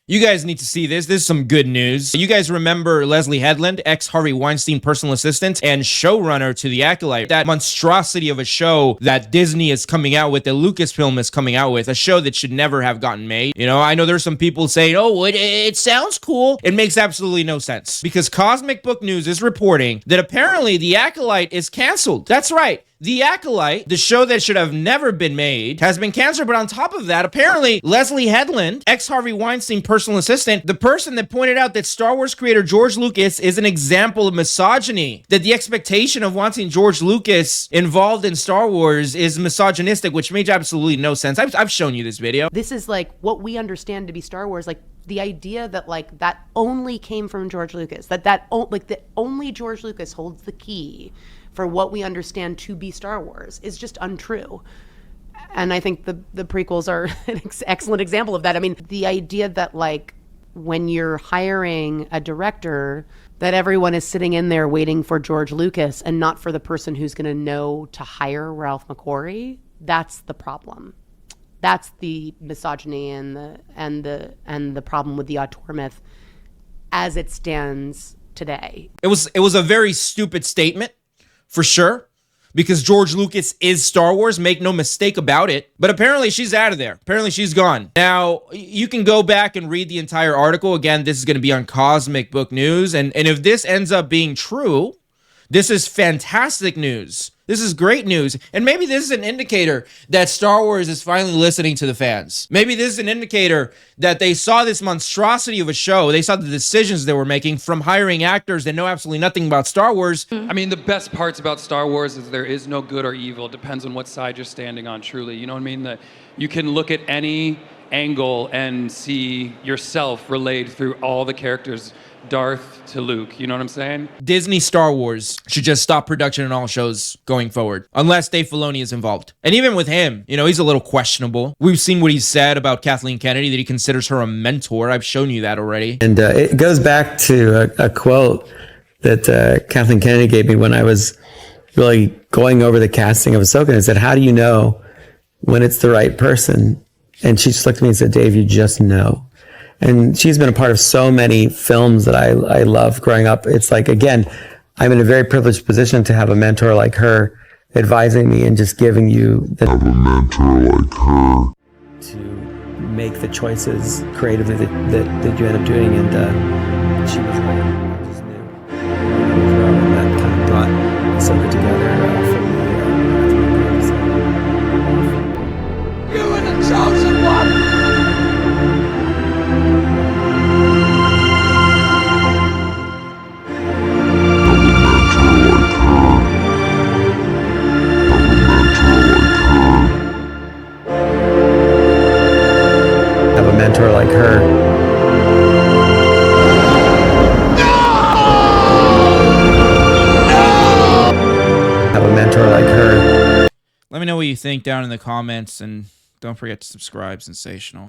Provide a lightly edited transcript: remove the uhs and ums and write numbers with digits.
You guys need to see this. This is some good news. You guys remember Leslye Headland, ex-Harvey Weinstein personal assistant and showrunner to The Acolyte. That monstrosity of a show that Disney is coming out with, that Lucasfilm is coming out with, a show that should never have gotten made. You know, I know there's some people saying, oh, it sounds cool. It makes absolutely no sense. Because Cosmic Book News is reporting that apparently The Acolyte is canceled. That's right. The Acolyte, the show that should have never been made, has been canceled. But on top of that, apparently Leslye Headland, ex-Harvey Weinstein personal assistant, the person that pointed out that Star Wars creator George Lucas is an example of misogyny, that the expectation of wanting George Lucas involved in Star Wars is misogynistic, which made absolutely no sense. I've shown you this video. This is like what we understand to be Star Wars, like the idea that like that only came from George Lucas, that only George Lucas holds the key for what we understand to be Star Wars is just untrue. And I think the prequels are an excellent example of that. I mean, the idea that like when you're hiring a director, that everyone is sitting in there waiting for George Lucas and not for the person who's going to know to hire Ralph McQuarrie, that's the problem. That's the misogyny and the problem with the auteur myth as it stands today. It was a very stupid statement, for sure, because George Lucas is Star Wars, make no mistake about it. But apparently she's out of there. Apparently she's gone. Now, you can go back and read the entire article. Again, this is going to be on Cosmic Book News. And if this ends up being true, this is fantastic news. This is great news. And maybe this is an indicator that Star Wars is finally listening to the fans. Maybe this is an indicator that they saw this monstrosity of a show. They saw the decisions they were making from hiring actors that know absolutely nothing about Star Wars. I mean, the best parts about Star Wars is there is no good or evil. It depends on what side you're standing on, truly. You know what I mean? That you can look at any angle and see yourself relayed through all the characters, Darth to Luke, you know what I'm saying? Disney Star Wars should just stop production on all shows going forward, unless Dave Filoni is involved. And even with him, you know, he's a little questionable. We've seen what he's said about Kathleen Kennedy, that he considers her a mentor. I've shown you that already. And it goes back to a quote that Kathleen Kennedy gave me when I was really going over the casting of Ahsoka, and said, how do you know when it's the right person? And she just looked at me and said, Dave, you just know. And she's been a part of so many films that I love growing up. It's like, again, I'm in a very privileged position to have a mentor like her advising me and just giving you the have a mentor like her to make the choices creatively that you end up doing. And she was right. I just knew. And that kind of brought Ahsoka together for me. You are the chosen one! Mentor like her. Have a mentor like her. Let me know what you think down in the comments, and don't forget to subscribe. Sensational.